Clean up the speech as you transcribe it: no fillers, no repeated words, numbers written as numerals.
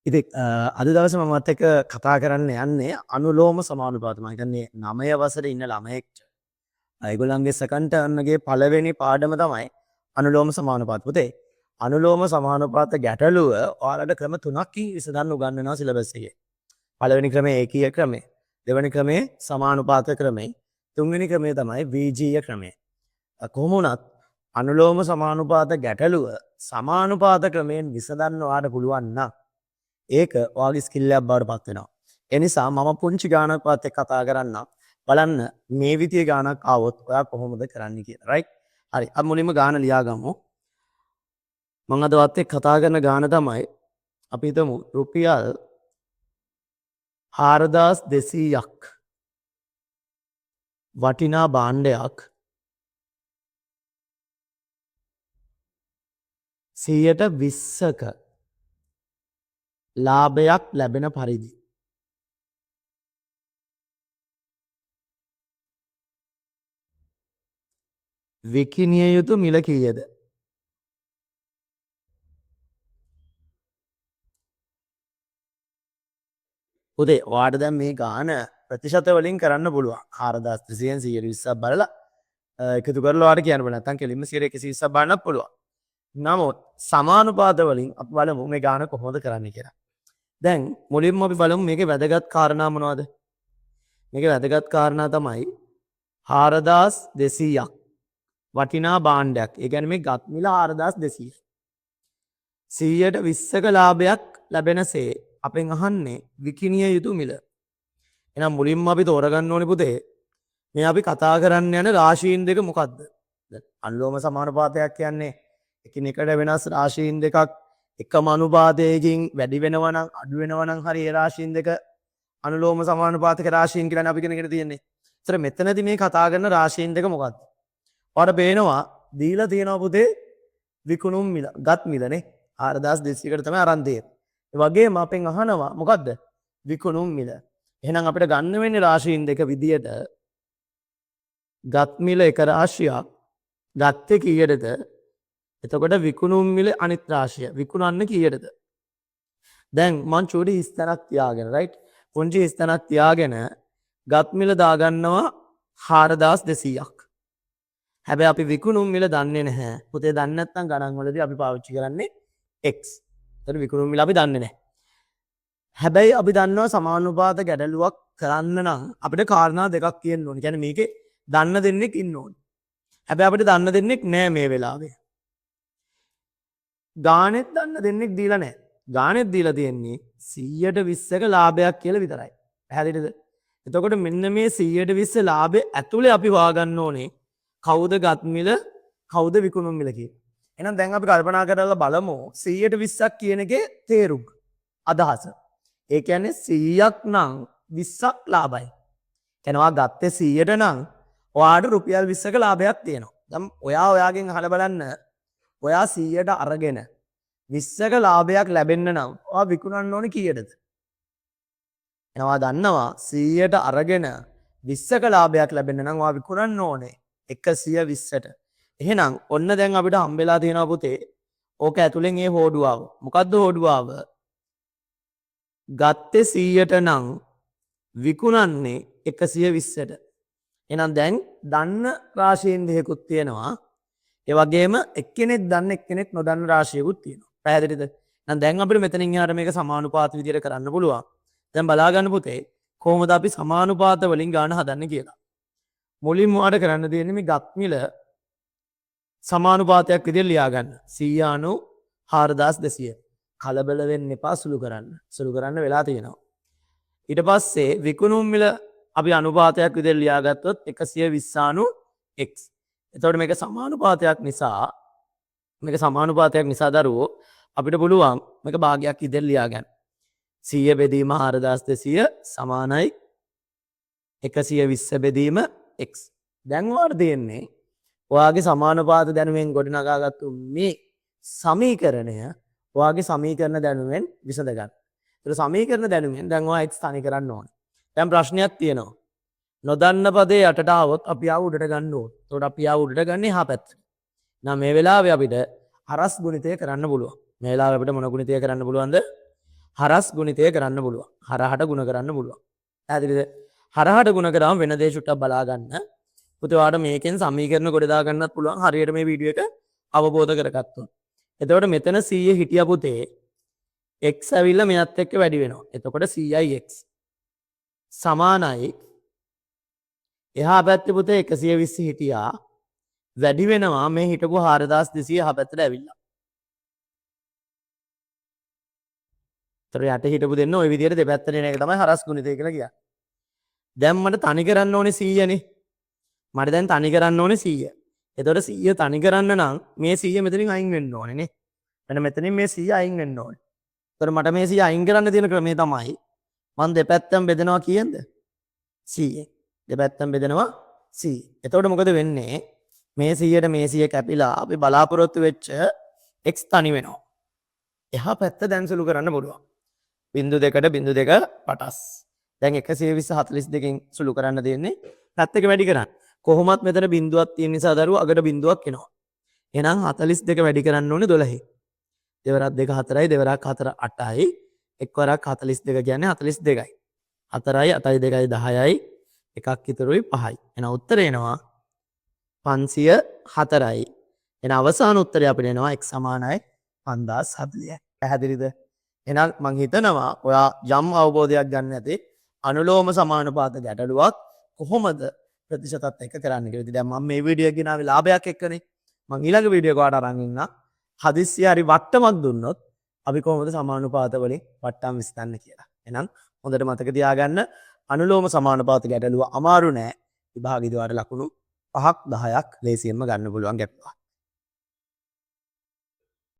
ඉතින් අද දවසේ මමත් එක්ක කතා කරන්න යන්නේ අනුලෝම සමානුපාත. මම හිතන්නේ 9 වසරේ ඉන්න ළමයෙක්ට ඒගොල්ලන්ගේ සෙකන්ඩ් ටර්ම් එකේ පළවෙනි පාඩම තමයි අනුලෝම සමානුපාත. පුතේ අනුලෝම සමානුපාත ගැටලුව ඔයාලට ක්‍රම 3කින් විසඳන්න උගන්වනවා සිලබස් එකේ. පළවෙනි ක්‍රමය ඒකීය ක්‍රමය, දෙවෙනි ක්‍රමය සමානුපාත ක්‍රමය, තුන්වෙනි ක්‍රමය තමයි විජීය ක්‍රමය. කොහොම වුණත් අනුලෝම සමානුපාත ගැටලුව සමානුපාත ක්‍රමයෙන් විසඳන්න ඔයාලට පුළුවන් නම් ඒක ඔයාගේ ස්කිල් එකක් බවට පත් වෙනවා. ඒ නිසා මම පුංචි ගානක් වත් එක්ක කතා කරන්නම්. බලන්න මේ විදිය ගානක් ආවොත් ඔයා කොහොමද කරන්නේ කියලා. රයිට්? හරි. අපි මුලින්ම ගාන ලියා ගමු. මම අද වත් එක්ක කතා කරන ගාන තමයි අපි හිතමු රුපියල් 4200ක් වටිනා භාණ්ඩයක් 120ක ලාභයක් ලැබෙන පරිදි විකිණිය යුතු මිල කීයද? උදේ ඔයාට දැන් මේ ගාන ප්‍රතිශත වලින් කරන්න පුළුවන්. 4300න් 120ක් බලලා එකතු කරලා ඔයාට කියන්න බෑ. නැත්නම් කෙලින්ම 120ක් බලන්නත් පුළුවන්. නමුත් සමානුපාත වලින් අපි බලමු මේ ගාන කොහොමද කරන්නේ කියලා. දැන් මුලින්ම අපි බලමු මේකේ වැදගත් කාරණා මොනවද? මේකේ වැදගත් කාරණා තමයි 4200ක් වටිනා භාණ්ඩයක්. ඒ කියන්නේ මේ ගත් මිල 4200. 120ක ලාභයක් ලැබෙනසේ අපෙන් අහන්නේ විකිණිය යුතු මිල. එහෙනම් මුලින්ම අපි තෝරගන්න ඕනේ පුතේ මේ අපි කතා කරන්න යන රාශීන් දෙක මොකද්ද? දැන් අනුලෝම සමානුපාතයක් කියන්නේ එකිනෙකට වෙනස් රාශීන් දෙකක් එකම අනුපාතයකින් වැඩි වෙනවා නම් අඩු වෙනවා නම් හරි ඒ රාශීන් දෙක අනුලෝම සමානුපාතක රාශීන් කියලානේ අපි ඉගෙනගෙන තියෙන්නේ. ඒතර මෙතනදී මේ කතා කරන රාශීන් දෙක මොකද්ද? ඔයාලට පේනවා දීලා තියෙනවා පුතේ විකුණුම් මිල, ගත් මිලනේ 4200කට තමයි අරන් තියෙන්නේ. ඒ වගේම අපෙන් අහනවා මොකද්ද? විකුණුම් මිල. එහෙනම් අපිට ගන්න වෙන්නේ රාශීන් දෙක විදියට ගත් මිල එක රාශියක් ගත්තේ කීයටද? එතකොට විකුණුම් මිල අනිත් රාශිය විකුණන්න කීයටද? දැන් මං චූටි හිස්තැනක් තියාගෙන රයිට් පුංචි හිස්තැනක් තියාගෙන ගත් මිල දාගන්නවා 4200ක්. හැබැයි අපි විකුණුම් මිල දන්නේ නැහැ. පුතේ දන්නේ නැත්නම් ගණන් වලදී අපි පාවිච්චි කරන්නේ x. එතන විකුණුම් මිල අපි දන්නේ නැහැ. හැබැයි අපි දන්නවා සමානුපාත ගැටලුවක් කරන්න නම් අපිට කාරණා දෙකක් තියෙන්න ඕනේ. කියන්නේ මේකේ දන්න දෙන්නෙක් ඉන්න ඕනේ. හැබැයි අපිට දන්න දෙන්නෙක් නැහැ මේ වෙලාවේ. ගානෙත් දන්න දෙන්නෙක් දීලා නැහැ. ගානෙත් දීලා තියෙන්නේ 120ක ලාභයක් කියලා විතරයි. පැහැදිලිද? එතකොට මෙන්න මේ 120 ලාභය ඇතුලේ අපි හොයාගන්න ඕනේ කවුද ගත් මිල කවුද විකුණුම් මිල කියලා. එහෙනම් දැන් අපි කල්පනා කරලා බලමු 120ක් කියන එකේ තේරුම අදහස. ඒ කියන්නේ 100ක් නම් 20ක් ලාභයි. කියනවා ගත්තේ 100ට නම් ඔයාට රුපියල් 20ක ලාභයක් තියෙනවා. දැන් ඔයාගෙන් අහලා බලන්න ඔයා 100ට අරගෙන 20ක ලාභයක් ලැබෙන්න නම් ඔයා විකුණන්න ඕනේ කීයටද? එනවා දන්නවා 100ට අරගෙන 20ක ලාභයක් ලැබෙන්න නම් ඔයා විකුණන්න ඕනේ 120ට. එහෙනම් ඔන්න දැන් අපිට හම්බෙලා තියෙනවා පුතේ ඕක ඇතුලෙන් ඒ හෝඩුවාව. මොකද්ද හෝඩුවාව? ගත්තේ 100ට නම් විකුණන්නේ 120ට. එහෙනම් දැන් දන්න රාශීන් දෙකකුත් තියෙනවා. ඒ වගේම එක්කෙනෙක් දන්න එක්කෙනෙක් නොදන්න රාශියකුත් තියෙනවා. පැහැදිලිද? එහෙනම් දැන් අපිට මෙතනින් එහාට මේක සමානුපාත විදියට කරන්න පුළුවන්. දැන් බලා ගන්න පුතේ කොහොමද අපි සමානුපාත වලින් ගාන හදන්නේ කියලා. මුලින්ම ඔයාලට කරන්න තියෙන්නේ මේ ගත් මිල සමානුපාතයක් විදියට ලියා ගන්න. 100/4200. කලබල වෙන්න එපා සුළු කරන්න. සුළු කරන්න වෙලා තියෙනවා. ඊට පස්සේ විකුණුම් මිල අපි අනුපාතයක් විදියට ලියාගත්තොත් 120/x. එතකොට මේක සමානුපාතයක් නිසා දරුවෝ අපිට පුළුවන් මේක භාගයක් විදියට ලියා ගන්න. 100 බෙදීම 4200 සමානයි 120 බෙදීම x. දැන් ඔයාලට තියෙන්නේ ඔයාගේ සමානුපාත දැනුමෙන් ගොඩනගාගත්තු මේ සමීකරණය ඔයාගේ සමීකරණ දැනුමෙන් විසඳ ගන්න. ඒතර සමීකරණ දැනුමෙන් දැන් ඔයා x තනි කරන්න ඕනේ. දැන් ප්‍රශ්නයක් තියෙනවා. නොදන්න පදේ යටට ආවොත් අපි ආව උඩට ගන්න ඕනේ. එතකොට අපි ආව උඩට ගන්නේ එහා පැත්තට. නම් මේ වෙලාවේ අපිට හරස් ගුණිතය කරන්න පුළුවන්. මේ වෙලාවේ අපිට මොන ගුණිතය කරන්න පුළුවන්ද? හරස් ගුණිතය කරන්න පුළුවන්. හරහට ගුණ කරන්න පුළුවන්. පැහැදිලිද? හරහට ගුණ කරාම වෙන දේ චුට්ටක් බලා ගන්න. පුතේ ඔයාලට මේකෙන් සමීකරණ ගොඩ දා ගන්නත් පුළුවන් හරියට මේ වීඩියෝ එක අවබෝධ කරගත්තොත්. එතකොට මෙතන 100 හිටියා පුතේ x ඇවිල්ලා මෙයත් එක්ක වැඩි වෙනවා. එතකොට 100යි x සමානයි එහා පැත්තේ පුතේ 120 හිටියා වැඩි වෙනවා මේ හිටපු 4200 එහා පැත්තට ඇවිල්ලා. ඒතර යට හිටපු දෙන්න ওই විදිහට දෙපැත්තට එන එක තමයි හරස් ගුණිතය කියලා කියන්නේ. දැන් මට තනි කරන්න ඕනේ 100 නේ. මට දැන් තනි කරන්න ඕනේ 100. එතකොට 100 තනි කරන්න නම් මේ 100 මෙතනින් අයින් වෙන්න ඕනේ නේ. මෙන්න මෙතනින් මේ 100 අයින් වෙන්න ඕනේ. එතකොට මට මේ 100 අයින් කරන්න තියෙන ක්‍රමය තමයි මම දෙපැත්තම බෙදනවා කීයද? 100. දෙපැත්තම බෙදනවා 100. එතකොට මොකද වෙන්නේ? මේ 100ට මේ 100 කැපිලා අපි බලාපොරොත්තු වෙච්ච x තනි වෙනවා. එහා පැත්ත දැන් සුළු කරන්න පුළුවන්. බිංදු දෙකට බිංදු දෙක පටස්. දැන් 120 42කින් සුළු කරන්න තියෙන්නේ පැත්තක වැඩි කරන්න. කොහොමත් මෙතන බිංදුවක් තියෙන නිසා දරුවෝ අගට බිංදුවක් එනවා. එහෙනම් 42 වැඩි කරන්න ඕනේ 12. දෙවරක් 2 4යි දෙවරක් 4 8යි. එක්වරක් 42 කියන්නේ 42යි. 4යි 8යි 2යි 10යි. එකක් ඉතුරුයි 5යි. එහෙනම් උත්තරේ එනවා 504යි. එහෙනම් අවසාන උත්තරය අපිට එනවා x සමානයි 5040යි. පැහැදිලිද? එහෙනම් මං හිතනවා ඔයා යම් අවබෝධයක් ගන්න ඇති අනුලෝම සමානුපාත ගැටලුවක් කොහොමද ප්‍රතිශතත් එක්ක කරන්න කියලා. ඉතින් දැන් මම මේ වීඩියෝ එක ගෙනාවේ ලාභයක් එක්කනේ. මං ඊළඟ වීඩියෝ එක ඔයාලට අරන් ඉන්න. හදිස්සිය හරි වට්ටමක් දුන්නොත් අපි කොහොමද සමානුපාත වලින් වට්ටම් විසඳන්නේ කියලා. එහෙනම් හොඳට මතක තියාගන්න අනුලෝම සමානුපාත ගැටලුව අමාරු නෑ. විභාගෙදී ඔයාලට ලකුණු 5ක් 10ක් ලේසියෙන්ම ගන්න පුළුවන් ගැටලුවක්.